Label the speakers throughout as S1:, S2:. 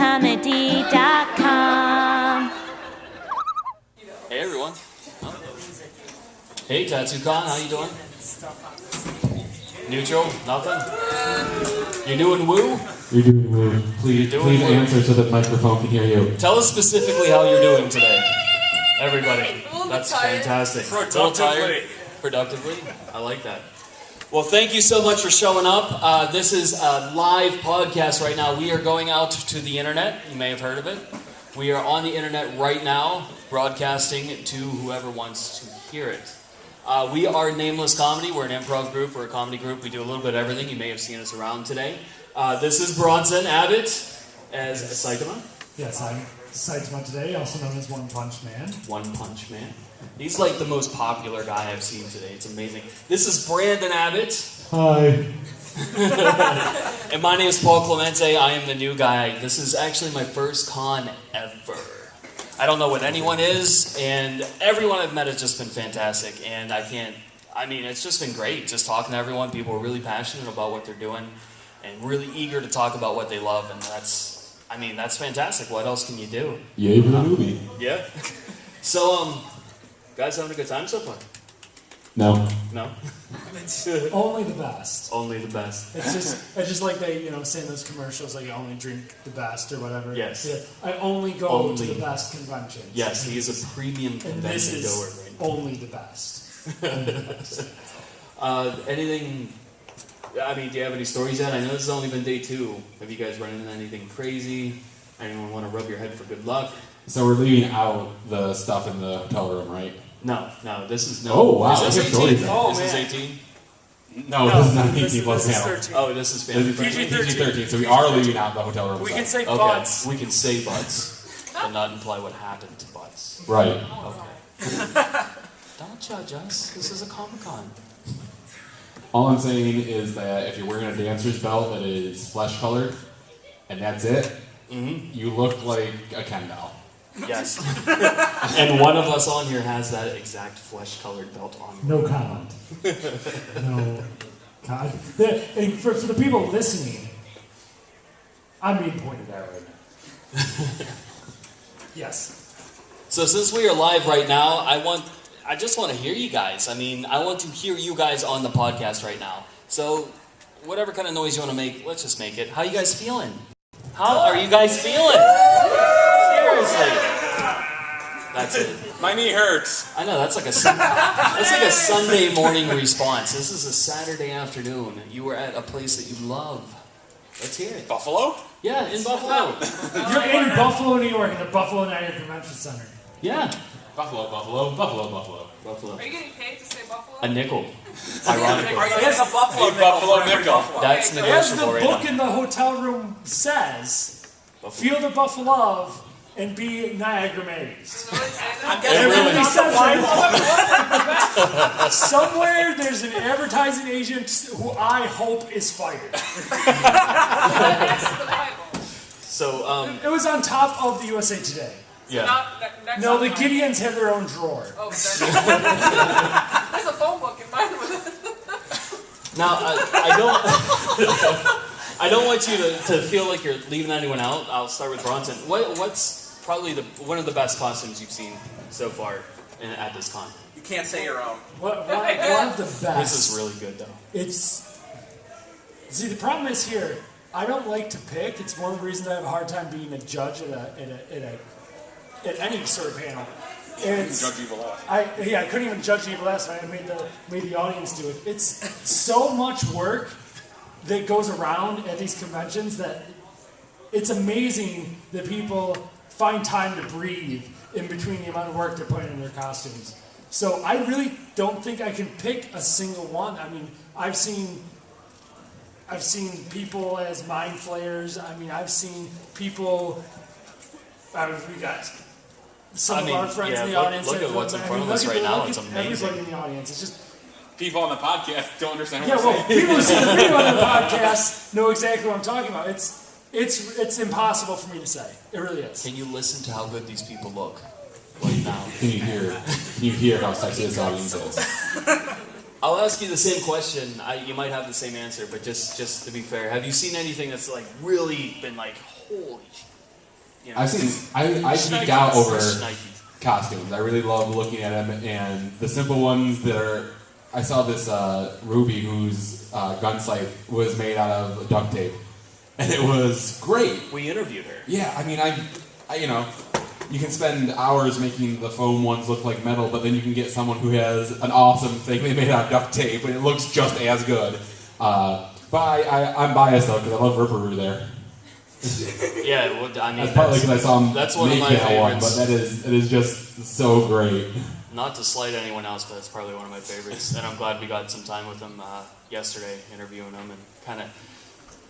S1: gothcomedy.com.
S2: Hey everyone. Oh. Hey Tatsu-Con, how you doing? Neutral? Nothing? You're doing woo?
S3: You're doing woo. Please answer so the microphone can hear you.
S2: Tell us specifically how you're doing today. Everybody. That's fantastic. Productively? I like that. Well, thank you so much for showing up. This is a live podcast right now. We are going out to the internet. You may have heard of it. We are on the internet right now, broadcasting to whoever wants to hear it. We are Nameless Comedy. We're an improv group. We're a comedy group. We do a little bit of everything. You may have seen us around today. This is Bronson Abbott as Saitama.
S4: Yes, I'm Saitama today, also known as One Punch Man.
S2: One Punch Man. He's like the most popular guy I've seen today. It's amazing. This is Brandon Abbott.
S3: Hi.
S2: And my name is Paul Clemente. I am the new guy. This is actually my first con ever. I don't know what anyone is, and everyone I've met has just been fantastic. And it's just been great just talking to everyone. People are really passionate about what they're doing and really eager to talk about what they love, and that's fantastic. What else can you do?
S3: Yay for the movie.
S2: Yeah. So, guys having a good time so far?
S3: No.
S2: No?
S4: Only the best.
S2: Only the best.
S4: It's just like they, say in those commercials, like you only drink the best or whatever.
S2: Yes.
S4: Yeah, I only go to the best conventions.
S2: Yes, he is a premium convention goer right now.
S4: Only the best. Only the best.
S2: Anything, do you have any stories yet? I know this has only been day 2. Have you guys run into anything crazy? Anyone want to rub your head for good luck?
S3: So we're leaving out the stuff in the hotel room, right?
S2: No, this is no.
S3: Oh, wow.
S2: Is this
S3: That's
S2: 18?
S4: Oh,
S2: This is
S4: man.
S2: 18?
S3: No, this is not 18 plus
S4: this is
S3: panel.
S4: 13.
S2: Oh, this is family friendly.
S3: PG-13, so we are leaving out the hotel room
S4: We
S3: stuff.
S4: can say
S2: Okay,
S4: butts.
S2: we can say butts, but not imply what happened to butts.
S3: Right.
S2: Okay. Don't judge us. This is a Comic-Con.
S3: All I'm saying is that if you're wearing a dancer's belt that is flesh-colored, and that's it, you look like a Ken doll.
S2: Yes. And one of us on here has that exact flesh-colored belt on.
S4: No comment. No comment. And for the people listening, I'm being pointed at right now. Yes.
S2: So since we are live right now, I just want to hear you guys. I want to hear you guys on the podcast right now. So whatever kind of noise you want to make, let's just make it. How you guys feeling? How are you guys feeling? Seriously. That's it.
S5: My knee hurts.
S2: I know, that's like a Sunday morning response. This is a Saturday afternoon. You were at a place that you love. Let's hear it.
S5: Buffalo?
S2: Yeah, in Buffalo.
S4: You're in Buffalo, New York, in the Buffalo Niagara Convention Center.
S2: Yeah.
S3: Buffalo.
S2: Buffalo.
S6: Are you getting paid to say Buffalo?
S2: A nickel. Ironically.
S6: There's a Buffalo
S5: nickel.
S2: That's
S4: As the
S2: negotiable right
S4: book
S2: now.
S4: in the hotel room says, feel the Buffalo and be Niagara Mazed. Everybody says that. Somewhere there's an advertising agent who I hope is fired.
S6: Next to the Bible.
S2: So,
S4: It was on top of the USA Today.
S2: yeah.
S6: Next
S4: No,
S6: to
S4: the
S6: Bible.
S4: Gideons have their own drawer.
S6: Oh, there's a phone book in mine with it.
S2: Now, I don't want you to feel like you're leaving anyone out. I'll start with Bronson. What's probably one of the best costumes you've seen so far at this con?
S5: You can't say your own.
S4: One of the best.
S2: This is really good, though.
S4: See, the problem is here, I don't like to pick. It's one of the reasons I have a hard time being a judge at any sort of panel.
S5: Judge Evil Laugh.
S4: I couldn't even judge Evil Laugh, so I made the audience do it. It's so much work that goes around at these conventions that it's amazing that people find time to breathe in between the amount of work they're putting in their costumes. So I really don't think I can pick a single one. I've seen people as mind flayers. I've seen people. We got some of our friends in the audience.
S2: Look at what's in front of us right now. It's amazing.
S4: Everybody in the audience. It's just.
S5: People on the podcast don't understand
S4: Yeah,
S5: what
S4: well,
S5: we're saying.
S4: people who on the podcast know exactly what I'm talking about. It's impossible for me to say. It really is.
S2: Can you listen to how good these people look right now?
S3: Can you hear how sexy this audience is?
S2: I'll ask you the same question. You might have the same answer, but just to be fair, have you seen anything that's like really been like, holy shit? you know.
S3: I've seen. I geek out over costumes. I really love looking at them, and the simple ones that are. I saw this Ruby whose gun sight was made out of duct tape, and it was great.
S2: We interviewed her.
S3: Yeah, I mean, I you know, you can spend hours making the foam ones look like metal, but then you can get someone who has an awesome thing they made out of duct tape, and it looks just as good. But I'm biased though because I love Ripperoo there.
S2: Yeah, well, I mean,
S3: That's partly because I saw him
S2: that's one of
S3: make
S2: my
S3: that one,
S2: favorites.
S3: but it is just so great.
S2: Not to slight anyone else, but it's probably one of my favorites, and I'm glad we got some time with him yesterday, interviewing him and kind of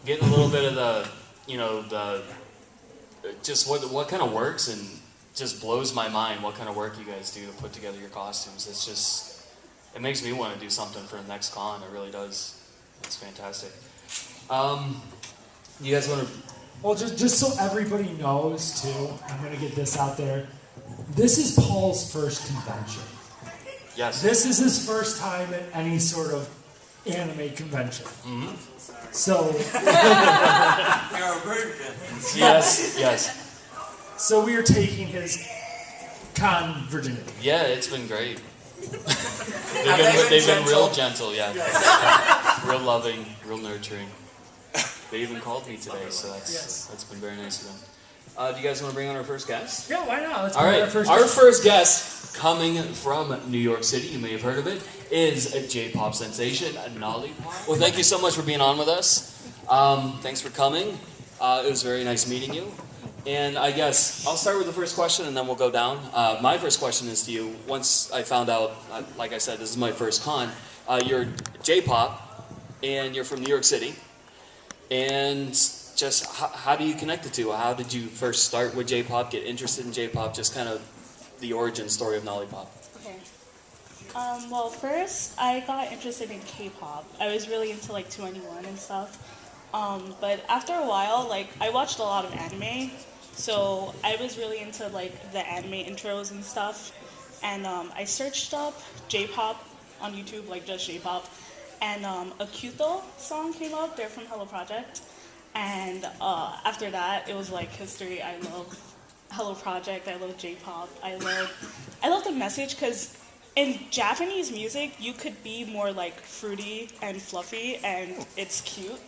S2: getting a little bit of the, you know, the just what kind of works, and just blows my mind what kind of work you guys do to put together your costumes. It's just, it makes me want to do something for the next con. It really does. It's fantastic. You guys want to?
S4: Well, just so everybody knows too, I'm gonna get this out there. This is Paul's first convention.
S2: Yes.
S4: This is his first time at any sort of anime convention.
S2: Mm-hmm.
S4: So.
S2: Yes. Yes.
S4: So we are taking his con virginity.
S2: Yeah, it's been great. They've been real gentle, yeah. Real loving, real nurturing. They even called me today, so that's been very nice of them. Do you guys want to bring on our first guest?
S4: Yeah, why not? Let's
S2: All
S4: bring
S2: right,
S4: our first
S2: our
S4: guest.
S2: first guest, coming from New York City, you may have heard of it, is a J-pop sensation, Noli-Pop. Well, thank you so much for being on with us. Thanks for coming. It was very nice meeting you. And I guess I'll start with the first question, and then we'll go down. My first question is to you. Once I found out, like I said, this is my first con. You're J-pop, and you're from New York City. And just how do you connect the two? How did you first start with J-pop, get interested in J-pop, just kind of the origin story of Noli-Pop?
S1: Okay. Well, first I got interested in K-pop. I was really into like 2NE1 and stuff. But after a while, like I watched a lot of anime, so I was really into like the anime intros and stuff. And I searched up J-pop on YouTube, like just J-pop. And a Kyuto song came up. They're from Hello Project. And after that, it was like history. I love Hello Project. I love J-pop. I love the message, because in Japanese music, you could be more like fruity and fluffy, and it's cute.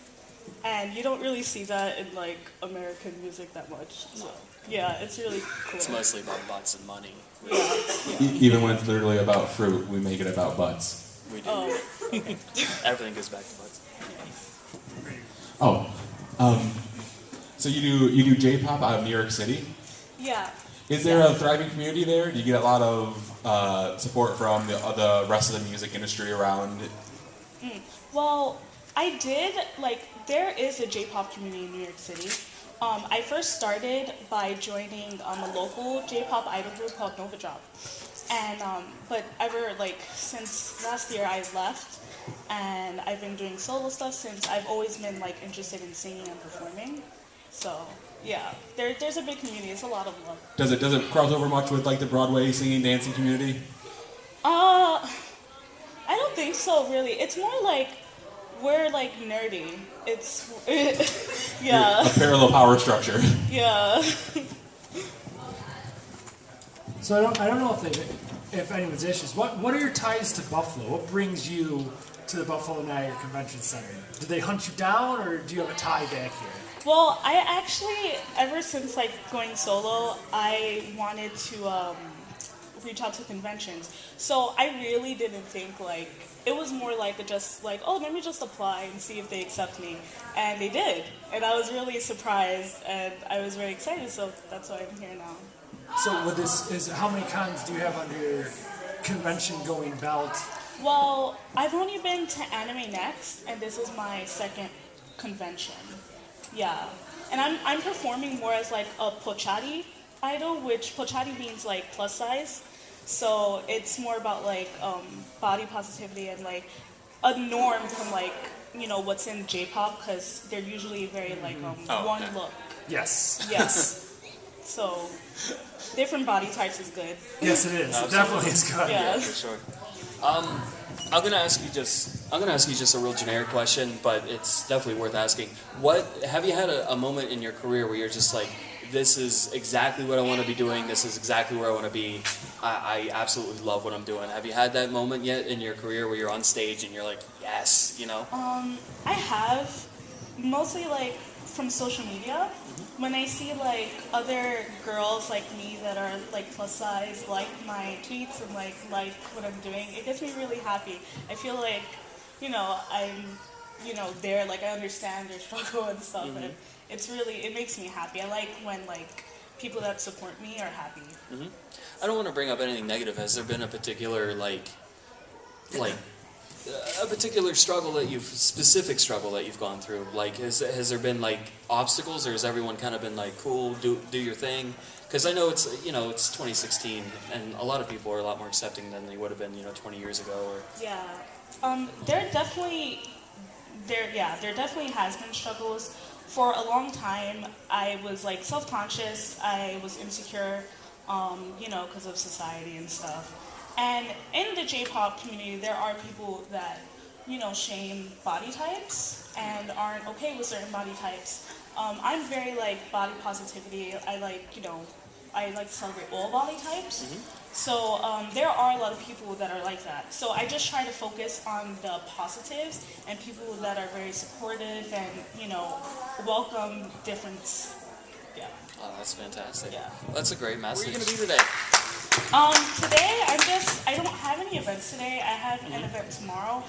S1: And you don't really see that in like American music that much. So yeah, it's really cool.
S2: It's mostly about butts and money.
S1: Yeah.
S3: Even when it's literally about fruit, we make it about butts.
S2: We do.
S1: Oh.
S2: Everything goes back to butts.
S3: Oh, so you do J-pop out of New York City?
S1: Yeah.
S3: Is there a thriving community there? Do you get a lot of support from the rest of the music industry around?
S1: Well, I did, like, there is a J-pop community in New York City. I first started by joining a local J-pop idol group called Nova Drop. And, but since last year I left, and I've been doing solo stuff since. I've always been, like, interested in singing and performing. So, yeah, there's a big community. It's a lot of love.
S3: Does it cross over much with like the Broadway singing, dancing community?
S1: I don't think so, really. It's more like we're like nerdy. It's yeah.
S3: A parallel power structure.
S1: Yeah.
S4: So I don't know if anyone's issues. What are your ties to Buffalo? What brings you to the Buffalo Niagara Convention Center? Did they hunt you down, or do you have a tie back here?
S1: Well, I actually, ever since like going solo, I wanted to reach out to conventions. So I really didn't think like, it was more like just like, oh, let me just apply and see if they accept me. And they did. And I was really surprised, and I was very excited, so that's why I'm here now.
S4: So with this, how many cons do you have under your convention-going belt?
S1: Well, I've only been to Anime Next, and this is my second convention. Yeah, and I'm performing more as like a pochari idol, which pochari means like plus size. So it's more about like body positivity and like a norm from like, you know, what's in J-pop, because they're usually very like one look.
S4: Yes.
S1: Yes. So different body types is good.
S4: Yes, it is. It definitely is good.
S1: Yeah.
S2: Yeah, for sure. I'm gonna ask you just a real generic question, but it's definitely worth asking. What have you had a moment in your career where you're just like, this is exactly what I want to be doing. This is exactly where I want to be. I absolutely love what I'm doing. Have you had that moment yet in your career where you're on stage and you're like, yes, you know?
S1: I have, mostly like from social media. When I see like other girls like me that are like plus size like my tweets and like what I'm doing, it gets me really happy. I feel like, I'm, there, like I understand their struggle and stuff, and it makes me happy. I like when like people that support me are happy.
S2: I don't want to bring up anything negative. Has there been a particular a particular specific struggle that you've gone through? Like, has there been like obstacles, or has everyone kind of been like, cool, do your thing? Because I know it's it's 2016, and a lot of people are a lot more accepting than they would have been 20 years ago. Or
S1: Yeah, there definitely has been struggles. For a long time, I was like self-conscious. I was insecure, because of society and stuff. And in the J-pop community, there are people that, shame body types and aren't okay with certain body types. I'm very like body positivity. I like to celebrate all body types. So there are a lot of people that are like that. So I just try to focus on the positives and people that are very supportive and, welcome difference. Yeah.
S2: Oh, that's fantastic.
S1: Yeah.
S2: That's a great message.
S5: Where are you going to be today?
S1: Today I don't have any events today. I have an event tomorrow.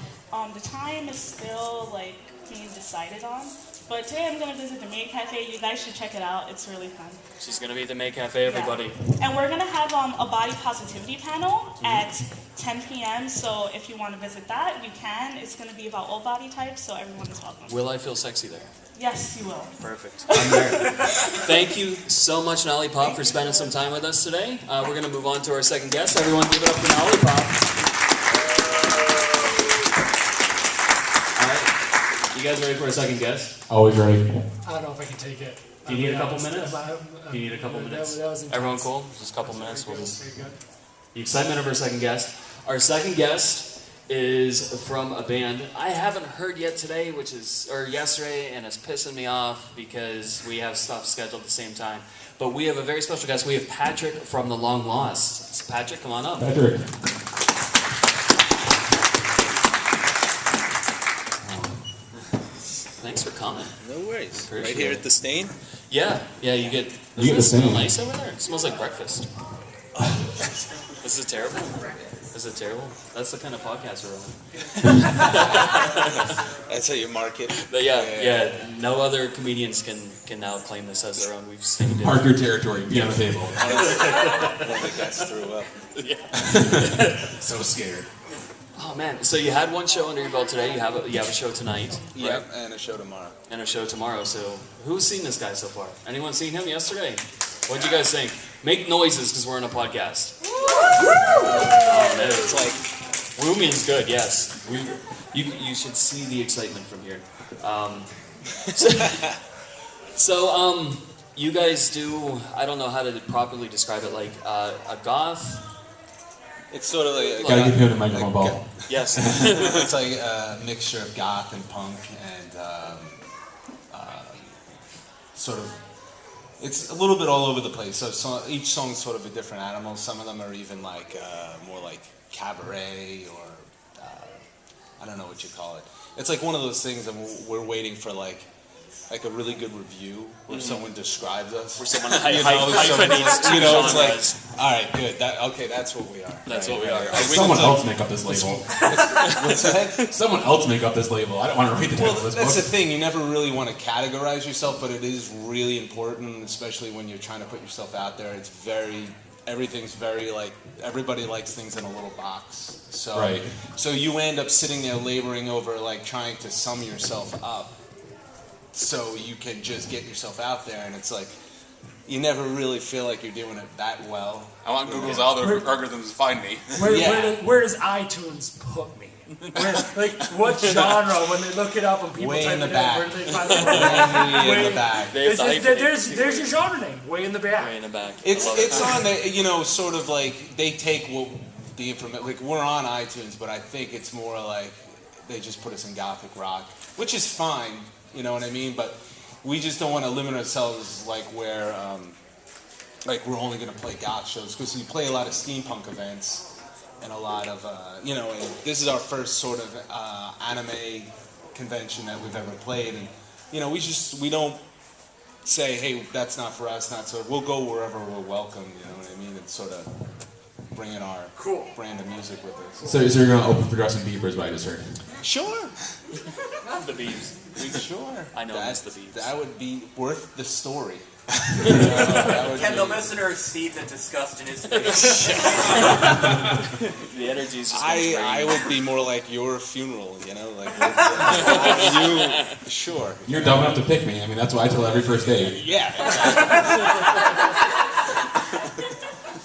S1: The time is still like being decided on. But today I'm going to visit the Maid Cafe. You guys should check it out. It's really fun.
S2: She's going to be at the May Cafe, everybody.
S1: Yeah. And we're going to have a body positivity panel at 10 p.m. So if you want to visit that, you can. It's going to be about all body types, so everyone is welcome.
S2: Will I feel sexy there?
S1: Yes, you will.
S2: Perfect. I'm there. Thank you so much, Noli-Pop, for spending some time with us today. We're going to move on to our second guest. Everyone give it up for Noli-Pop. All right. You guys ready for a second guest?
S3: Always ready.
S4: I don't know if I can take it.
S2: Do you need a couple minutes? Do you need a couple minutes?
S4: That was intense.
S2: Everyone cool? Just a couple minutes. We'll just...
S4: Very good.
S2: The excitement of our second guest. Our second guest is from a band I haven't heard yet today, yesterday, and it's pissing me off because we have stuff scheduled at the same time. But we have a very special guest. We have Patrick from The Long Lost. So Patrick, come on up.
S3: Patrick.
S2: Thanks for coming.
S7: No worries.
S2: Appreciate
S7: Right here
S2: it.
S7: at the Stain.
S2: Yeah, you get.
S3: You get the
S2: Does it smell
S3: same.
S2: nice over there? It smells like breakfast. This is terrible. Is it terrible? That's the kind of podcast we're on.
S7: That's how you mark it.
S2: But yeah. No other comedians can now claim this as their own. We've stated it.
S3: Mark your territory. Be on the table.
S7: One of the guys threw up.
S3: So scared.
S2: Oh man! So you had one show under your belt today. You have a show tonight.
S7: Yeah,
S2: Right?
S7: and a show tomorrow.
S2: And a show tomorrow. So who's seen this guy so far? Anyone seen him yesterday? What'd you guys think? Make noises because we're on a podcast. Oh, man.
S7: It's like
S2: Woo means good. Yes. You should see the excitement from here. So you guys do. I don't know how to properly describe it. Like a goth.
S7: it's sort of like
S3: Gotta give him the microphone ball.
S2: Yes.
S7: it's like a mixture of goth and punk and sort of. It's a little bit all over the place. So each song's sort of a different animal. Some of them are even like more like cabaret or I don't know what you call it. It's like one of those things that we're waiting for like a really good review where someone describes us.
S2: Where someone
S7: It's
S2: genres.
S7: like, all right, good. That's what we are.
S2: That's what we are.
S3: Someone else make up this label.
S7: What's that?
S3: Someone else make up this label. I don't want to read the title
S7: Well,
S3: of this
S7: that's the
S3: book.
S7: thing. You never really want to categorize yourself, but it is really important, especially when you're trying to put yourself out there. Everything's very like, everybody likes things in a little box. So,
S3: Right.
S7: So you end up sitting there laboring over like trying to sum yourself up so you can just get yourself out there, and it's like, you never really feel like you're doing it that well.
S5: I want Google's algorithms to find me.
S4: Where does iTunes put me? What genre when they look it up and people
S7: Way
S4: type
S7: in the
S4: it
S7: back.
S4: in? Where do they find it?
S7: Way in the back.
S2: They have to hyphenate.
S4: There's your genre name. Way in the back.
S2: Way in the back.
S7: It's
S2: I love it.
S7: on the, sort of like they take the information. Like we're on iTunes, but I think it's more like they just put us in gothic rock, which is fine. You know what I mean? But we just don't want to limit ourselves like where like we're only going to play goth shows, because we play a lot of steampunk events and a lot of you know. And this is our first sort of anime convention that we've ever played, and you know, we don't say, hey, that's not for us, not so. We'll go wherever we're welcome. You know what I mean? And sort of bring in our brand of music with us.
S3: So you're going to open for Justin Bieber, is what I just heard.
S7: Sure.
S2: The Beebs.
S7: Sure.
S2: I know it's the Beebs.
S7: That would be worth the story.
S6: Can the listener see the disgust in his face?
S2: The energy is just
S7: I would be more like your funeral, you know, like you. Sure.
S3: You're dumb enough to pick me. I mean, that's what I tell every first date.
S7: Yeah. Exactly.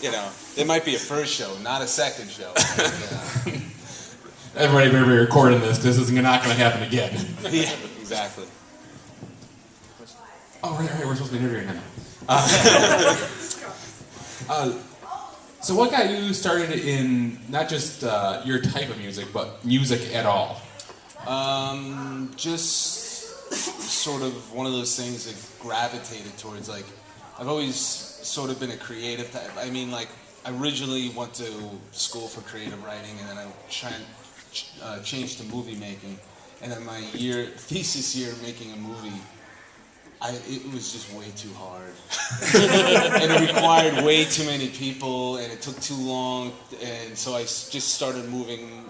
S7: You know, it might be a first show, not a second show. You know.
S3: Everybody better be recording this. This is not going to happen again.
S7: Yeah, exactly.
S3: Oh, right, we're supposed to be interviewing him. So what got you started in not just your type of music, but music at all?
S7: Just sort of one of those things that gravitated towards, like, I've always sort of been a creative type. I mean, like, I originally went to school for creative writing, and then I changed to movie making. And then my thesis year making a movie, it was just way too hard. And it required way too many people, and it took too long, and so I just started moving.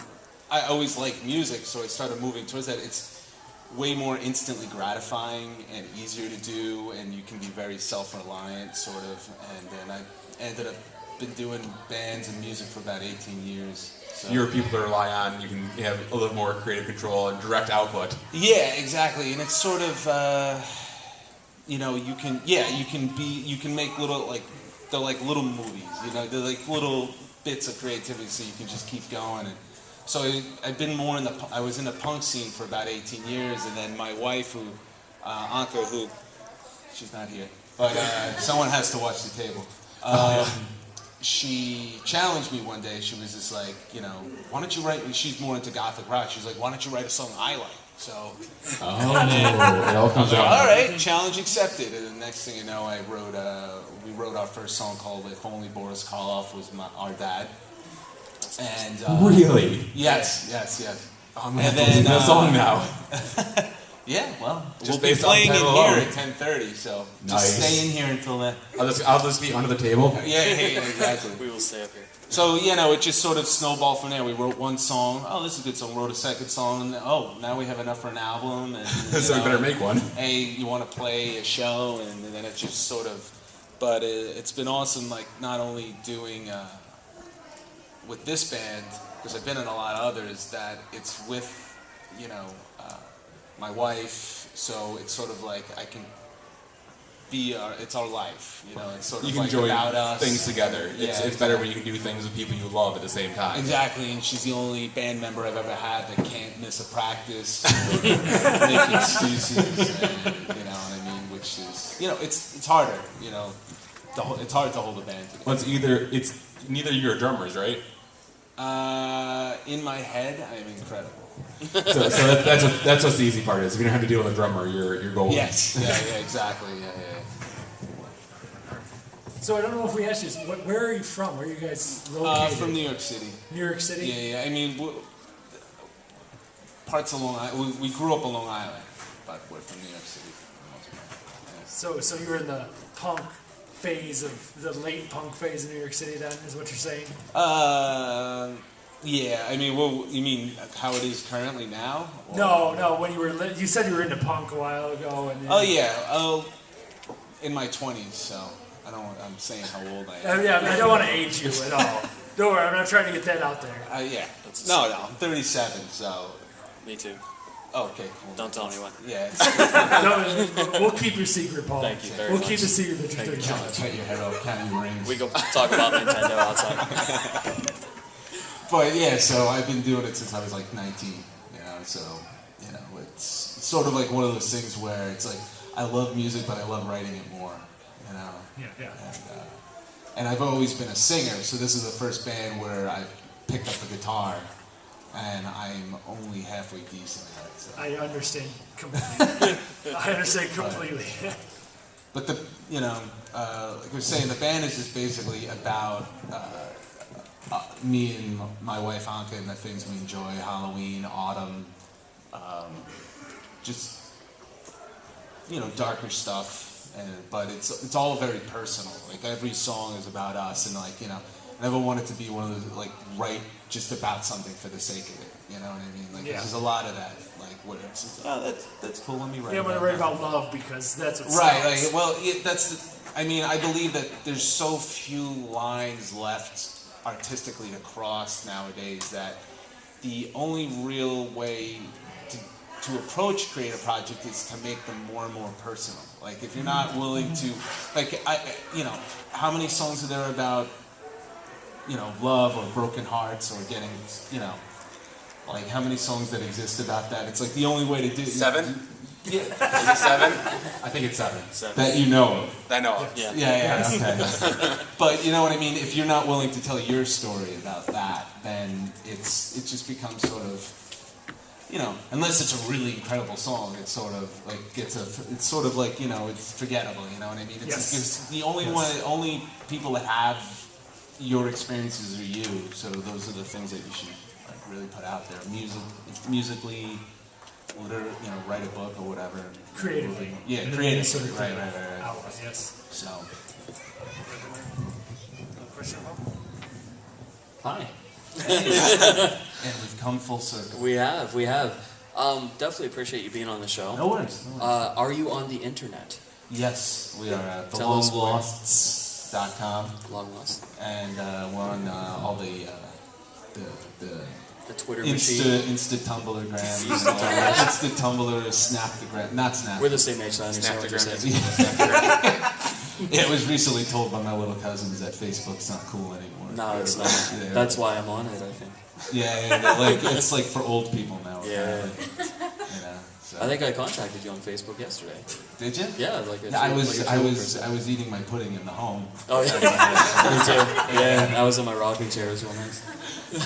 S7: I always liked music, so I started moving towards that. It's way more instantly gratifying and easier to do, and you can be very self-reliant, sort of. And then I ended up been doing bands and music for about 18 years. So.
S3: You're people to rely on. You can have a little more creative control and direct output.
S7: Yeah, exactly. And it's sort of, you know, you can make little, like, they're like little movies, you know, they're like little bits of creativity, so you can just keep going. And so I've been more I was in the punk scene for about 18 years, and then my wife, Anka, who, she's not here, but someone has to watch the table. She challenged me one day. She was just like, you know, why don't you write, she's more into gothic rock, she's like, why don't you write a song I like? So,
S3: it all comes out.
S7: All right, challenge accepted. And the next thing you know, we wrote our first song called "If Only Boris Karloff Was our Dad." And
S3: really?
S7: Yes.
S3: I'm gonna have to listen to that song now.
S7: Yeah, well,
S3: Just
S7: we'll be
S3: based on
S7: playing in
S3: title
S7: here
S3: alone.
S7: at 10:30, so
S3: Nice.
S7: just stay in here until then.
S3: I'll just be under the table.
S7: Yeah, exactly.
S2: We will stay up here.
S7: So, you know, it just sort of snowballed from there. We wrote one song. Oh, this is a good song. Wrote a second song. And now we have enough for an album. And,
S3: So we better make one.
S7: Hey, you want to play a show? And then it just sort of... But it's been awesome, like, not only doing with this band, because I've been in a lot of others, that it's with, you know, my wife. So it's sort of like I can... it's our life, you know. It's sort of
S3: You can
S7: like
S3: enjoy
S7: about us.
S3: things together.
S7: Yeah,
S3: It's better when you can do things with people you love at the same time.
S7: Exactly, and she's the only band member I've ever had that can't miss a practice or make excuses, and, you know what I mean. Which is, you know, it's harder, you know. It's hard to hold a band together.
S3: Well, it's neither of you are drummers, right?
S7: In my head, I am incredible.
S3: So that's what the easy part is. If you don't have to deal with a drummer, you're golden.
S7: Yes. Yeah, exactly. Yeah.
S4: So I don't know if we asked you, where are you from? Where are you guys located?
S7: From New York City.
S4: New York City?
S7: Yeah. I mean, parts of Long Island. We grew up on Long Island, but we're from New York City for the most part. Yeah.
S4: So you were in the punk phase of the late punk phase of New York City, then, is what you're saying?
S7: Yeah. I mean, well, you mean how it is currently now? Or?
S4: No. When you said you were into punk a while ago, and
S7: Oh yeah. In my 20s, so I'm saying how old I am.
S4: Yeah, I don't want to age you at all. Don't worry, I'm not trying to get that out there.
S7: Yeah. No, I'm 37, so.
S2: Me too.
S7: Oh, okay, cool.
S2: Don't tell anyone.
S7: Yeah.
S4: No, we'll keep your secret, Paul.
S2: Thank you very
S4: We'll
S2: much.
S4: keep the secret that you're 37.
S7: Cut your head off, count your rings.
S2: We go talk about Nintendo outside.
S7: But yeah, so I've been doing it since I was like 19, you know, so, you know, it's sort of like one of those things where it's like, I love music, but I love writing it more, you know.
S4: Yeah.
S7: And I've always been a singer, so this is the first band where picked up the guitar, and I'm only halfway decent at it. So.
S4: I understand completely. I understand completely.
S7: But like I was saying, the band is just basically about me and my wife Anka and the things we enjoy: Halloween, autumn, just darker stuff. But it's all very personal. Like every song is about us, and I never wanted to be one of those write just about something for the sake of it. You know what I mean? There's a lot of that. Where it's that's cool. Let me write.
S4: Yeah, I'm gonna write about love because that's what.
S7: Right. I believe that there's so few lines left artistically to cross nowadays that the only real way to approach creative project is to make them more and more personal. Like if you're not willing to, how many songs are there about, love or broken hearts or getting, how many songs that exist about that? It's like the only way to do.
S5: 7?
S7: Yeah.
S5: Is it 7?
S7: I think it's 7. That you know of.
S5: I know of.
S7: Yeah, okay. But you know what I mean? If you're not willing to tell your story about that, then it just becomes sort of, unless it's a really incredible song, it's sort of it's forgettable, you know what I mean? It's the only people that have your experiences are you, so those are the things that you should really put out there. Musically, write a book or whatever.
S4: Creatively.
S7: Yeah, creatively. Right.
S4: Outlet, yes.
S7: So.
S2: Hi.
S7: And we've come full circle.
S2: We have. Definitely appreciate you being on the show.
S7: No worries.
S2: Are you on the internet?
S7: Yes, we are at
S2: Tell us where.
S7: thelonglosts.com.
S2: Long Lost.
S7: And we're on all the
S2: Twitter
S7: Insta
S2: machine.
S7: Tumblr grams. Insta Tumblr, Snaptagram, not Snap.
S2: We're the same age, so I understand what you're saying.
S7: Yeah, it was recently told by my little cousins that Facebook's not cool anymore.
S2: No, it's not.
S7: Yeah.
S2: That's why I'm on it, I think.
S7: Yeah, it's like for old people now.
S2: Yeah.
S7: So.
S2: I think I contacted you on Facebook yesterday.
S7: Did you?
S2: Yeah,
S7: I was eating my pudding in the home.
S2: Oh yeah, me too. Yeah, I was in my rocking chair. It was real nice.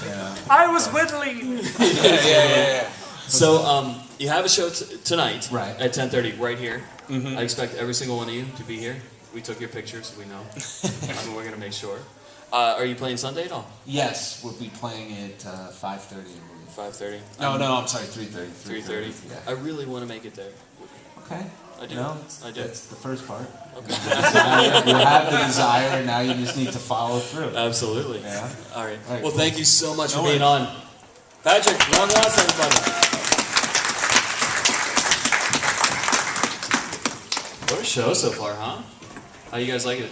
S7: Yeah.
S4: I was whittling.
S7: Yeah.
S2: So, you have a show tonight,
S7: right,
S2: at 10:30, right here.
S7: Mm-hmm.
S2: I expect every single one of you to be here. We took your pictures, so we know. We're gonna make sure. Are you playing Sunday at all?
S7: Yes, we'll be playing at 5:30.
S2: 5:30.
S7: No, I'm sorry, 3:30.
S2: 3:30.
S7: Yeah.
S2: I really want to make it there.
S7: Okay.
S2: I do. I do.
S7: That's the first part.
S2: Okay.
S7: You have the desire, and now you just need to follow through.
S2: Absolutely.
S7: Yeah.
S2: All right.
S7: Well,
S2: Well, thank you so much for being on. Patrick, long last, everybody. What a show so far, huh? How you guys like it?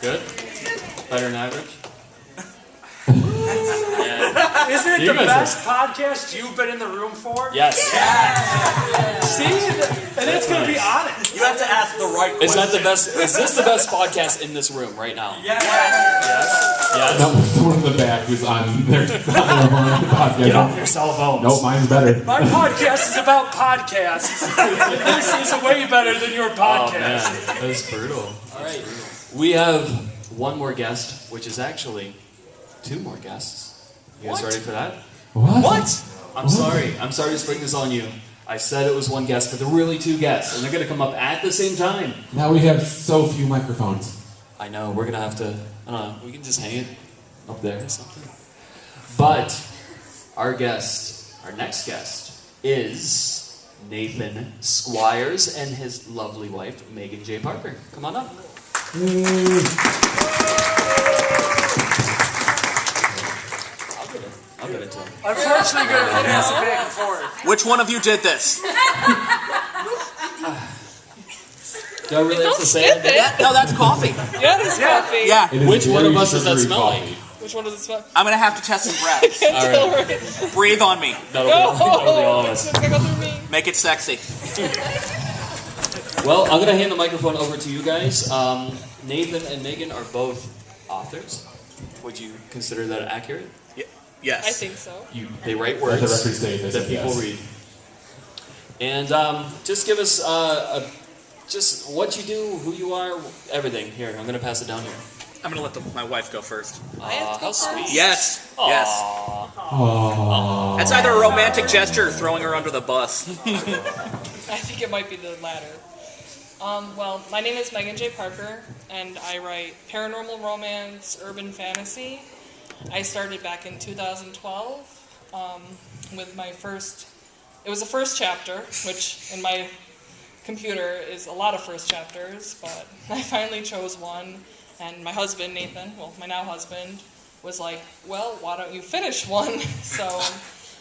S2: Good. Better than average? Yeah.
S4: Isn't it
S2: You
S4: the
S2: guys
S4: best podcast you've been in the room for?
S2: Yes.
S4: See? And it's going to be honest.
S6: You have to ask the right question.
S2: Is that the best? Is this the best podcast in this room right now?
S6: Yes.
S2: Yes.
S3: No, someone in the back who's on their podcast.
S4: Get off your cell phones.
S3: Nope, mine's better.
S4: My podcast is about podcasts. This is way better than your
S2: Oh
S4: podcast.
S2: man, that is brutal. All right, we have one more guest, which is actually 2 more guests. You guys ready for that?
S3: What?
S2: I'm sorry to spring this on you. I said it was 1 guest, but they're really 2 guests, and they're going to come up at the same time.
S3: Now we have so few microphones.
S2: I know, we're going to have to, I don't know, we can just hang it up there or something. But our next guest is Nathan Squires and his lovely wife, Megan J. Parker. Come on up. I'll get it to him.
S4: Unfortunately, we're going to pass it back and forth.
S6: Which one of you did this?
S2: Do I really have to say it?
S6: No, that's coffee.
S8: Yeah, it is coffee.
S6: Yeah.
S3: It is
S2: Which one of
S3: very
S2: us does that
S3: sugary
S2: smell
S3: coffee.
S2: like?
S8: Which one does it smell?
S6: I'm going to have to test some breath.
S2: All right.
S6: Breathe on me.
S2: That'll be all of us.
S8: It's gonna go through me.
S6: Make it sexy.
S2: Well, I'm going to hand the microphone over to you guys. Nathan and Megan are both authors. Would you consider that accurate?
S6: Yes.
S8: I think so.
S2: They write
S3: Let the
S2: words
S3: record state they
S2: that
S3: said
S2: people
S3: yes.
S2: read. And just give us just what you do, who you are, everything. Here, I'm going to pass it down here.
S6: I'm gonna let my wife go first.
S8: How sweet.
S6: Yes. Yes.
S3: Aww.
S6: That's either a romantic gesture or throwing her under the bus.
S8: I think it might be the latter. Well, my name is Megan J. Parker, and I write paranormal romance, urban fantasy. I started back in 2012 with my first... It was the first chapter, which in my computer is a lot of first chapters, but I finally chose one, and my husband, Nathan, well, my now husband, was like, well, why don't you finish one?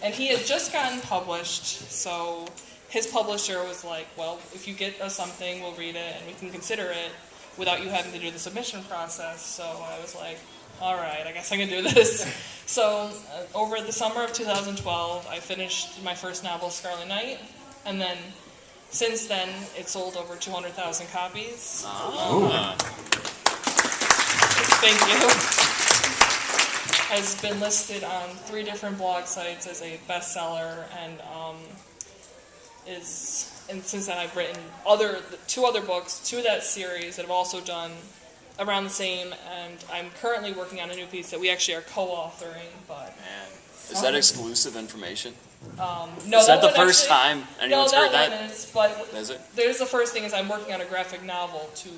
S8: And he had just gotten published, so his publisher was like, well, if you get us something, we'll read it, and we can consider it without you having to do the submission process. So I was like, all right, I guess I can do this. So over the summer of 2012, I finished my first novel, Scarlet Night, and then since then, it sold over 200,000 copies. Thank you. Has been listed on 3 different blog sites as a bestseller, and since then I've written 2 other books, 2 of that series that have also done around the same, and I'm currently working on a new piece that we actually are co-authoring. But
S2: Man, is that exclusive information?
S8: no,
S2: Is that the
S8: one
S2: first
S8: actually-
S2: time anyone's heard that?
S8: One is, but
S2: Is it?
S8: there's the first thing is I'm working on a graphic novel to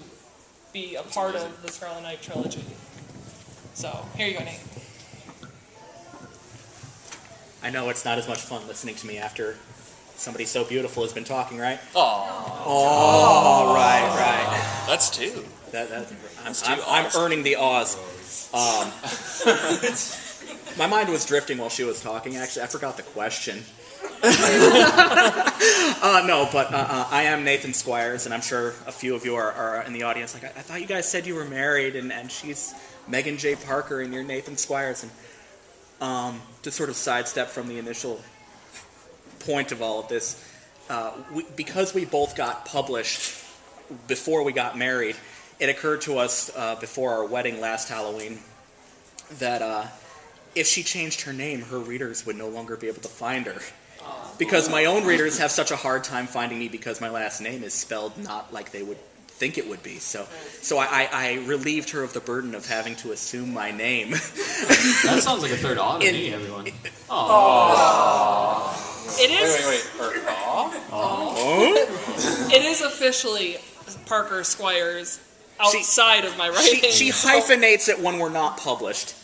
S8: be a part of the Scarlet Night trilogy. So here you go, Nate.
S9: I know it's not as much fun listening to me after somebody so beautiful has been talking, right?
S2: Oh,
S9: Right.
S2: that's 2.
S9: I'm earning the awes. My mind was drifting while she was talking. Actually, I forgot the question. I am Nathan Squires, and I'm sure a few of you are in the audience. Like, I thought you guys said you were married, and she's Megan J. Parker, and you're Nathan Squires. And to sort of sidestep from the initial point of all of this, because we both got published before we got married, it occurred to us before our wedding last Halloween that if she changed her name, her readers would no longer be able to find her. Because my own readers have such a hard time finding me because my last name is spelled not like they would think it would be. So I relieved her of the burden of having to assume my name.
S2: That sounds like a third oddity, everyone.
S8: It is.
S5: Wait.
S8: It is officially Parker Squires outside of my writing.
S9: She hyphenates it when we're not published.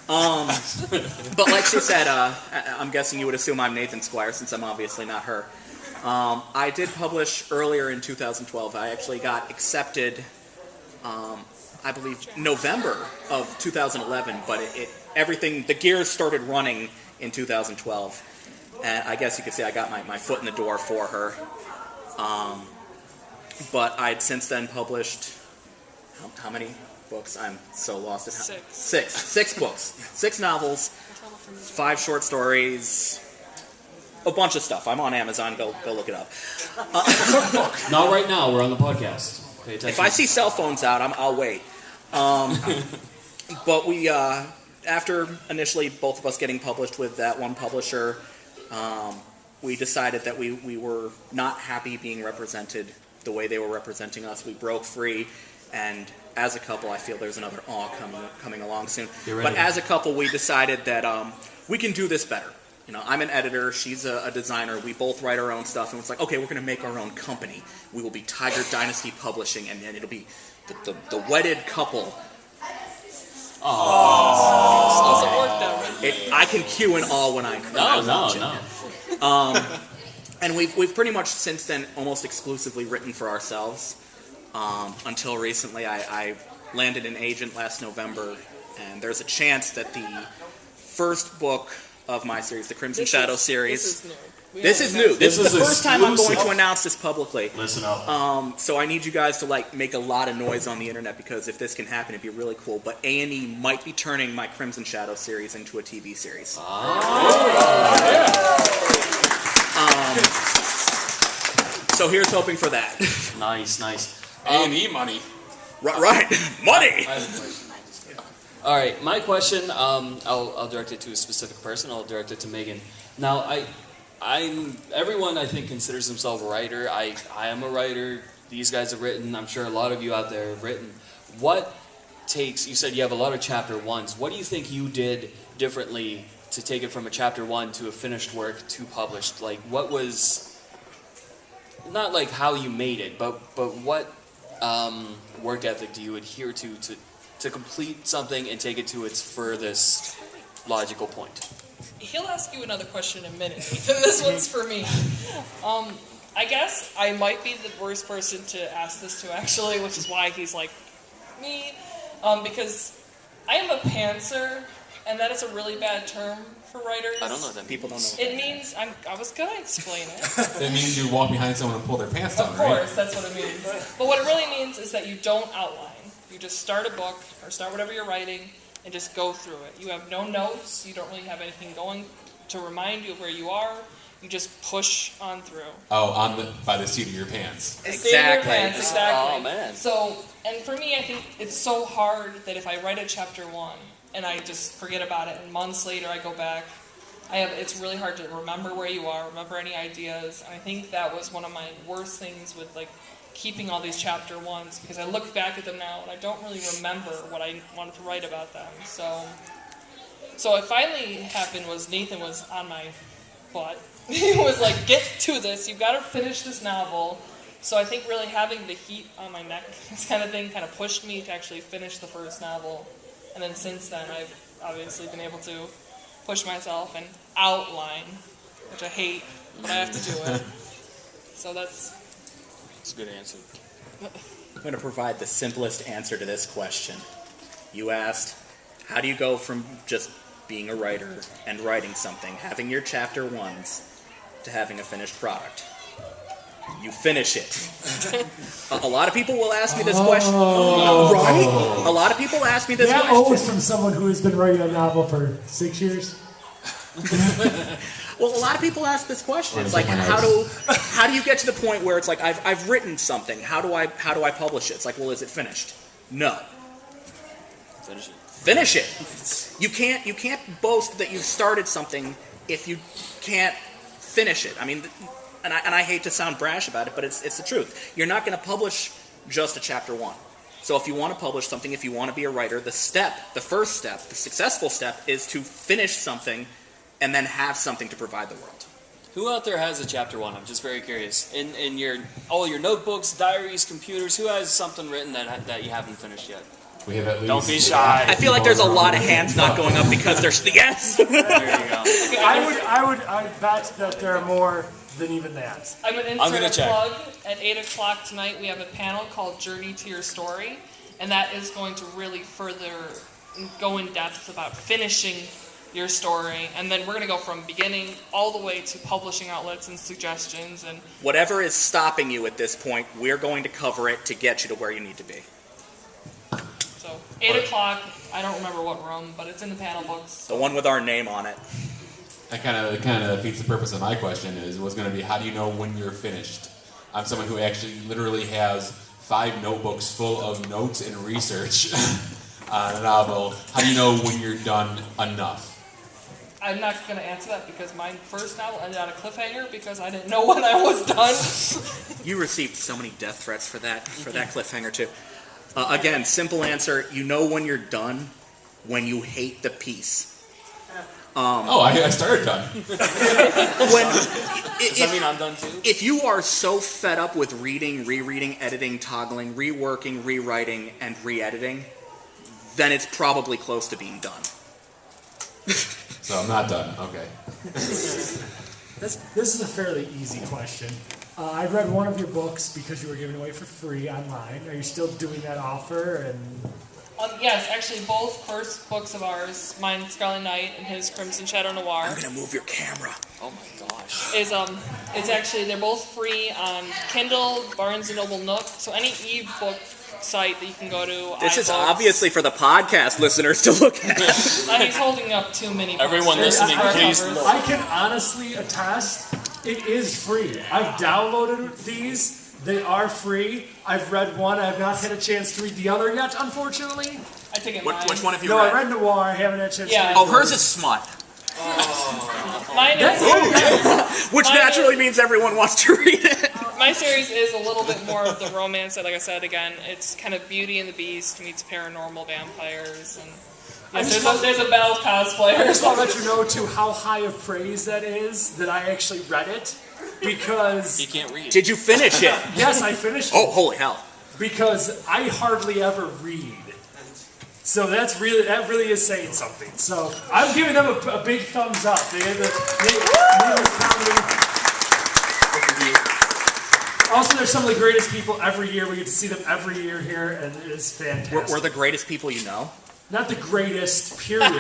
S9: But like she said, I'm guessing you would assume I'm Nathan Squires since I'm obviously not her. I did publish earlier in 2012. I actually got accepted, I believe, November of 2011, but the gears started running in 2012. And I guess you could say I got my foot in the door for her. But I'd since then published, how many books? I'm so lost. Six books. 6 novels, 5 short stories, a bunch of stuff. I'm on Amazon. Go look it up.
S2: Not right now. We're on the podcast. Pay attention.
S9: If I see cell phones out, I'll wait. But we, after initially both of us getting published with that one publisher, we decided that we were not happy being represented the way they were representing us. We broke free, and as a couple, I feel there's another awe coming along soon. But as a couple, we decided that we can do this better. You know, I'm an editor, she's a designer, we both write our own stuff, and it's like, okay, we're going to make our own company. We will be Tiger Dynasty Publishing, and then it'll be the wedded couple.
S8: Doesn't work that way.
S9: I can cue and all when I
S2: No.
S9: And we've pretty much since then almost exclusively written for ourselves. Until recently, I landed an agent last November, and there's a chance that the first book of my series, the Crimson Shadow series. This is new. This is the first time I'm going to announce this publicly.
S2: Listen up.
S9: So I need you guys to make a lot of noise on the internet, because if this can happen, it'd be really cool. But A&E might be turning my Crimson Shadow series into a TV series. So here's hoping for that.
S2: Nice.
S5: A&E money.
S9: Right. Money!
S2: All right, my question, I'll direct it to a specific person. I'll direct it to Megan. Now, everyone, I think, considers themselves a writer. I am a writer. These guys have written. I'm sure a lot of you out there have written. What takes, you said you have a lot of chapter ones. What do you think you did differently to take it from a chapter one to a finished work to published? Like, what was, not like how you made it, but what work ethic do you adhere to complete something and take it to its furthest logical point?
S8: He'll ask you another question in a minute. This one's for me. I guess I might be the worst person to ask this to, actually, which is why he's like me. Because I am a pantser, and that is a really bad term for writers.
S2: I don't know that.
S9: People don't know.
S8: It means, I was going to explain it.
S3: It means you walk behind someone and pull their pants down,
S8: Of
S3: right?
S8: course, that's what it means. But what it really means is that you don't outline. You just start a book, or start whatever you're writing, and just go through it. You have no notes, you don't really have anything going to remind you of where you are. You just push on through.
S3: Oh, by the seat of your pants.
S8: Exactly. Exactly.
S2: Oh, man.
S8: So, and for me, I think it's so hard that if I write a chapter one and I just forget about it, and months later I go back, it's really hard to remember where you are, remember any ideas. And I think that was one of my worst things with like keeping all these chapter ones, because I look back at them now and I don't really remember what I wanted to write about them. So what finally happened was Nathan was on my butt. He was like, get to this, you've got to finish this novel. So I think really having the heat on my neck, this kind of thing, kind of pushed me to actually finish the first novel. And then since then, I've obviously been able to push myself and outline, which I hate, but I have to do it. So that's
S2: a good answer.
S9: I'm going to provide the simplest answer to this question. You asked, how do you go from just being a writer and writing something, having your chapter ones, to having a finished product? You finish it. A lot of people will ask me this question. Right? A lot of people ask me this question.
S4: That owes from someone who has been writing a novel for 6 years.
S9: Well, a lot of people ask this question. It's like, how do you get to the point where it's like, I've written something. How do I publish it? It's like, well, is it finished? No.
S2: Finish it.
S9: Finish it. You can't boast that you've started something if you can't finish it. I mean, and I hate to sound brash about it, but it's the truth. You're not going to publish just a chapter one. So if you want to publish something, if you want to be a writer, the first step, the successful step, is to finish something and then have something to provide the world.
S2: Who out there has a chapter one? I'm just very curious. In all your notebooks, diaries, computers, who has something written that you haven't finished yet?
S3: We have at least.
S2: Don't be shy.
S9: I feel like there's a lot of hands not going up because there's yes.
S2: There you go.
S4: I bet that there are more than even that.
S8: I'm going to insert a plug. At 8 o'clock tonight, we have a panel called Journey to Your Story, and that is going to really further go in depth about finishing your story, and then we're going to go from beginning all the way to publishing outlets and suggestions. And
S9: whatever is stopping you at this point, we're going to cover it to get you to where you need to be.
S8: So 8 o'clock, I don't remember what room, but it's in the panel books.
S9: The one with our name on it.
S3: That kind of defeats the purpose of my question. Was going to be, how do you know when you're finished? I'm someone who actually literally has 5 notebooks full of notes and research on a novel. How do you know when you're done enough?
S8: I'm not going to answer that because my first novel ended on a cliffhanger because I didn't know when I was done.
S9: You received so many death threats for that cliffhanger too. Again, simple answer: you know when you're done when you hate the piece.
S3: I started done.
S2: Does that mean I'm done too?
S9: If you are so fed up with reading, rereading, editing, toggling, reworking, rewriting, and re-editing, then it's probably close to being done.
S3: So I'm not done. Okay.
S4: This is a fairly easy question. I read one of your books because you were giving away for free online. Are you still doing that offer? And
S8: yes, actually, both first books of ours, mine Scarlet Knight and his Crimson Shadow Noir.
S9: I'm gonna move your camera.
S2: Oh my gosh.
S8: It's actually, they're both free on Kindle, Barnes & Noble Nook, so any ebook site that you can go to.
S9: This is obviously for the podcast listeners to look at.
S8: He's holding up too many books.
S2: Everyone listening, please look.
S4: I can honestly attest, it is free. I've downloaded these. They are free. I've read one. I have not had a chance to read the other yet, unfortunately.
S8: I take it
S9: Which one have you
S4: No,
S9: read?
S4: I read Noir. I haven't had a chance to read
S9: Oh, hers is smut.
S8: Mine is...
S9: Which naturally means everyone wants to read it.
S8: My series is a little bit more of the romance. Like I said, again, it's kind of Beauty and the Beast meets paranormal vampires, and there's a Belle cosplayer.
S4: I just want to let you know too how high of praise that is that I actually read it because
S2: You can't read.
S9: Did you finish it?
S4: yes, I finished it.
S9: Oh, holy hell!
S4: Because I hardly ever read. So that really is saying something. So I'm giving them a big thumbs up. They made this comedy. Also, they're some of the greatest people every year. We get to see them every year here, and it is fantastic.
S9: We're the greatest people you know.
S4: Not the greatest, period.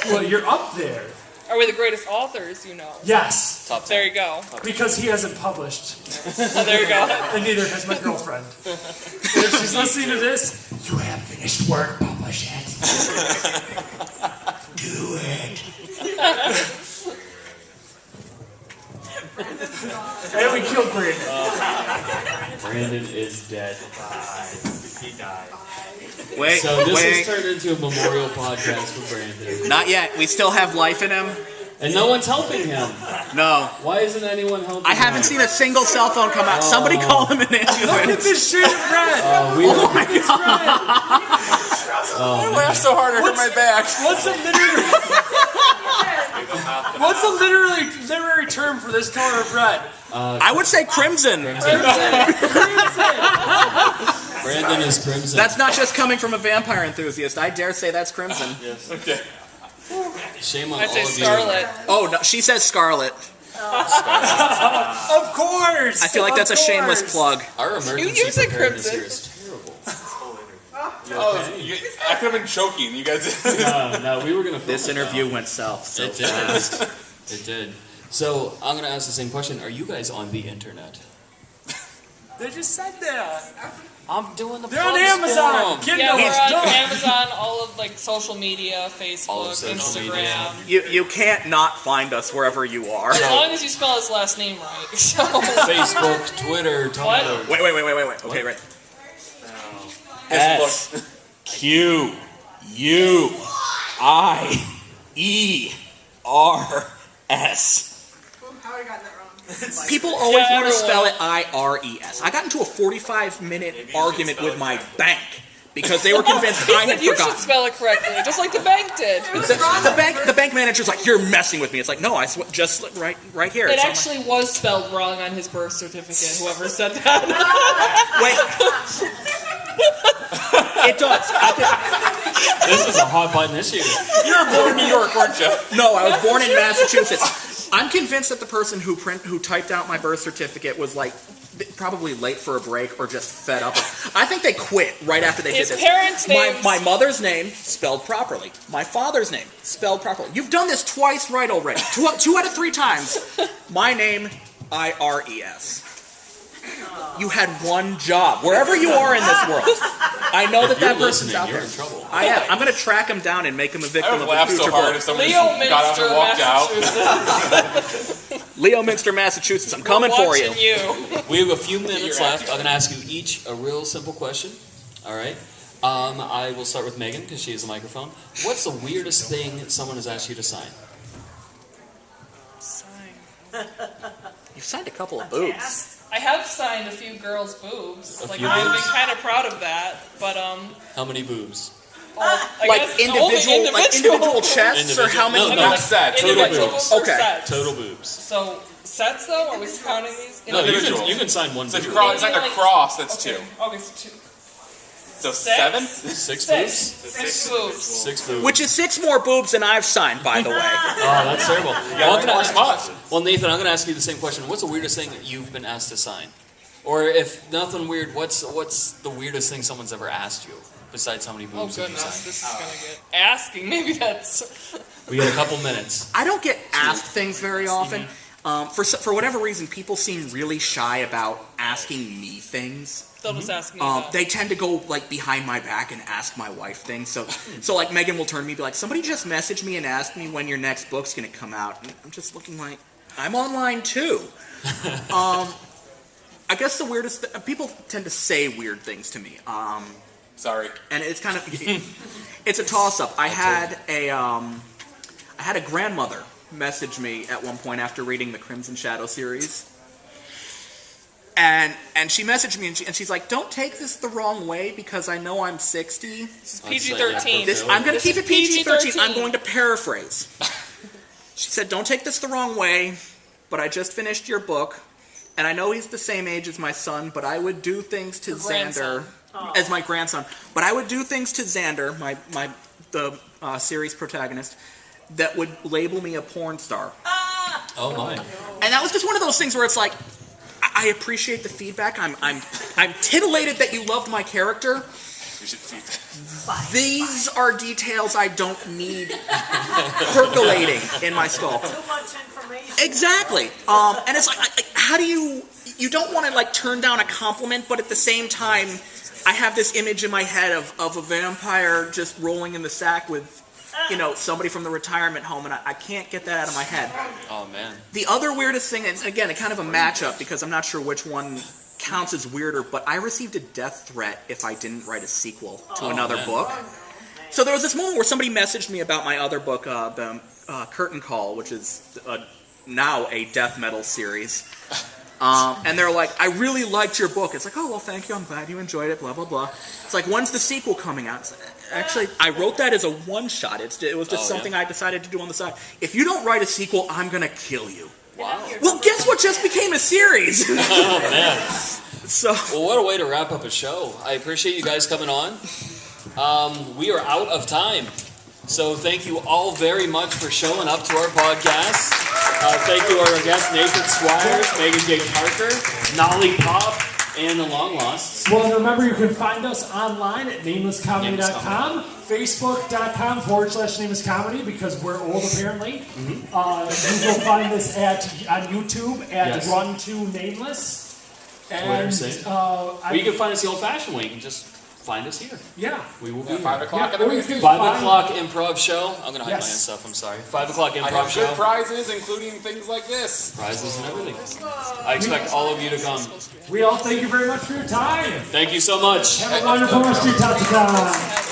S4: Well, you're up there.
S8: Are we the greatest authors you know?
S4: Yes.
S8: There you go.
S4: Because he hasn't published.
S8: There you go.
S4: And neither has my girlfriend. If she's listening to this, you have finished work, publish it. Do it. And we killed Brandon.
S2: Brandon is dead. He died.
S9: Wait,
S2: So this
S9: wait.
S2: has turned into a memorial podcast for Brandon.
S9: Not yet. We still have life in him.
S2: And no one's helping him.
S9: No.
S2: Why isn't anyone helping
S9: I haven't
S2: him?
S9: seen a single cell phone come out. Somebody call him an
S4: Look at
S9: ambulance.
S4: this shit of red.
S2: Oh, we
S9: Oh my god.
S5: I laughed so hard I hurt my back.
S4: What's the literary term for this color of red?
S9: I would say crimson.
S2: Brandon is crimson.
S9: That's not just coming from a vampire enthusiast. I dare say that's crimson.
S2: Yes.
S5: Okay.
S2: Shame on
S8: I'd
S2: all
S8: say
S2: of
S8: Scarlet.
S9: Oh, no, she says scarlet.
S4: Of course.
S9: I feel like that's a shameless plug.
S2: Our emergency
S8: You said
S2: preparedness
S8: crimson.
S2: here is terrible.
S5: Oh, I could have been choking. You guys.
S2: No, we were going to.
S9: This interview went south so
S2: It did.
S9: fast.
S2: It did. So I'm going to ask the same question. Are you guys on the internet?
S4: They just said that.
S2: I'm doing the.
S4: They're on Amazon. Kindle.
S8: Yeah, we're on
S4: Done.
S8: Amazon, all of like social media, Facebook,
S2: All of social
S8: Instagram.
S2: media.
S9: You can't not find us wherever you are.
S8: As long as you spell his last name right. So.
S2: Facebook, Twitter, Tumblr.
S8: What?
S9: Wait. Okay, right.
S5: Yes,
S9: SQUIERS.
S10: How have I gotten that wrong?
S9: People always
S8: Yeah,
S9: want to spell it
S8: everyone.
S9: IRES. I got into a 45-minute argument with my bank because they were convinced I had
S8: You should
S9: forgotten.
S8: spell it correctly, just like the bank did.
S9: The bank manager's like, "You're messing with me." It's like, no, I just right here.
S8: It
S9: It's on
S8: actually was spelled wrong on his birth certificate, whoever said that.
S9: Wait. It does.
S2: This is a hot button issue.
S5: You were born in New York, weren't you?
S9: No, I was born in Massachusetts. I'm convinced that the person who typed out my birth certificate was like probably late for a break or just fed up. I think they quit right after they
S8: His
S9: did this.
S8: parents' names.
S9: My mother's name spelled properly. My father's name spelled properly. You've done this twice right already. Two out of 3 times. My name, IRES. You had one job. Wherever you are in this world. I know that
S2: you're
S9: person's
S2: listening,
S9: out
S2: you're
S9: there.
S2: in trouble.
S9: I am. I'm going to track him down and make him a
S5: I
S9: victim
S5: would
S9: of
S5: laugh
S9: a
S5: so
S9: future
S5: hard
S9: book.
S5: if someone
S8: Leo
S5: just got up and walked out.
S8: Massachusetts.
S9: Leominster, Massachusetts. I'm coming for you.
S8: Watching you.
S2: We have a few minutes left. I'm going to ask you each a real simple question. All right. I will start with Megan because she has a microphone. What's the weirdest thing someone has asked you to sign?
S9: You've signed a couple of boobs.
S8: I have signed a few girls' boobs.
S2: A
S8: Like
S2: few
S8: I've been
S2: boobs?
S8: kind of proud of that, but
S2: How many boobs?
S8: I
S9: Like
S8: guess
S9: individual chests or how many?
S2: No,
S5: Not set.
S2: Total
S8: individual
S2: boobs.
S8: or
S9: Okay.
S8: sets.
S2: Total boobs.
S8: So sets though? Are we counting these?
S2: No,
S5: Individual.
S2: you can sign one
S5: So if you
S2: boob.
S5: cross, it's like a cross. That's
S8: Okay.
S5: 2.
S8: Okay, so 2.
S5: So 7.
S2: 6
S8: Six.
S2: boobs?
S8: 6 boobs.
S2: 6 boobs.
S9: Which is 6 more boobs than I've signed, by the way.
S2: Oh, that's terrible.
S5: You
S2: Well,
S5: got
S2: I'm gonna
S5: more
S2: ask-
S5: spots.
S2: well, Nathan, I'm going to ask you the same question. What's the weirdest thing that you've been asked to sign? Or if nothing weird, what's the weirdest thing someone's ever asked you besides how many
S8: Oh
S2: boobs have you
S8: goodness,
S2: signed?
S8: this is gonna get asking. Maybe that's.
S2: We got a couple minutes.
S9: I don't get asked things very often. For whatever reason, people seem really shy about asking me things.
S8: They'll just ask me. That.
S9: They tend to go like behind my back and ask my wife things. So like Megan will turn to me and be like, "Somebody just messaged me and asked me when your next book's gonna come out." And I'm just looking like, I'm online too. I guess the weirdest people tend to say weird things to me.
S5: Sorry.
S9: And it's kind of it's a toss up. I had a grandmother message me at one point after reading the Crimson Shadow series. And she messaged me, and she's like, "Don't take this the wrong way because I know I'm 60.
S8: This is PG-13.
S9: I'm going to keep it PG-13. I'm going to paraphrase. She said, "Don't take this the wrong way, but I just finished your book, and I know he's the same age as my son, but I would do things to Xander as my grandson. But I would do things to Xander, the series protagonist, that would label me a porn star."
S2: Oh my!
S9: And that was just one of those things where it's like, I appreciate the feedback. I'm tittillated that you loved my character. These are details I don't need percolating in my skull.
S10: Too much information.
S9: Exactly. And it's like, how do you don't want to like turn down a compliment, but at the same time, I have this image in my head of a vampire just rolling in the sack with, somebody from the retirement home, and I can't get that out of my head.
S2: Oh, man.
S9: The other weirdest thing, and again, it's kind of a matchup because I'm not sure which one counts as weirder, but I received a death threat if I didn't write a sequel to another book. So there was this moment where somebody messaged me about my other book, the Curtain Call, which is now a death metal series. And they're like, "I really liked your book." It's like, "Oh, well, thank you. I'm glad you enjoyed it, blah, blah, blah." It's like, "When's the sequel coming out?" Actually, I wrote that as a one-shot. It was just something I decided to do on the side. If you don't write a sequel, I'm going to kill you.
S2: Wow.
S9: Well, guess what just became a series?
S2: Oh, man.
S9: So,
S2: well, what a way to wrap up a show. I appreciate you guys coming on. We are out of time. So thank you all very much for showing up to our podcast. Thank you to our guests, Nathan Squires, Megan J. Parker, Noli-Pop, and the Long Lost.
S4: Well, and remember, you can find us online at namelesscomedy.com, facebook.com/namelesscomedy, because we're old apparently. You will find us on YouTube at Run to Nameless. And
S2: you can find us the old-fashioned way. You can just find us here.
S4: Yeah.
S2: We will be
S5: 5 o'clock
S2: here.
S5: in the weekend.
S2: 5 o'clock improv show. I'm going to hide my own stuff. I'm sorry. 5 o'clock
S5: I
S2: improv
S5: have
S2: show.
S5: good prizes, including things like this.
S2: Prizes and everything. I expect all of you to come.
S4: We all thank you very much for your time.
S2: Thank you so much.
S4: Have a wonderful rest of your Tatsu-Con.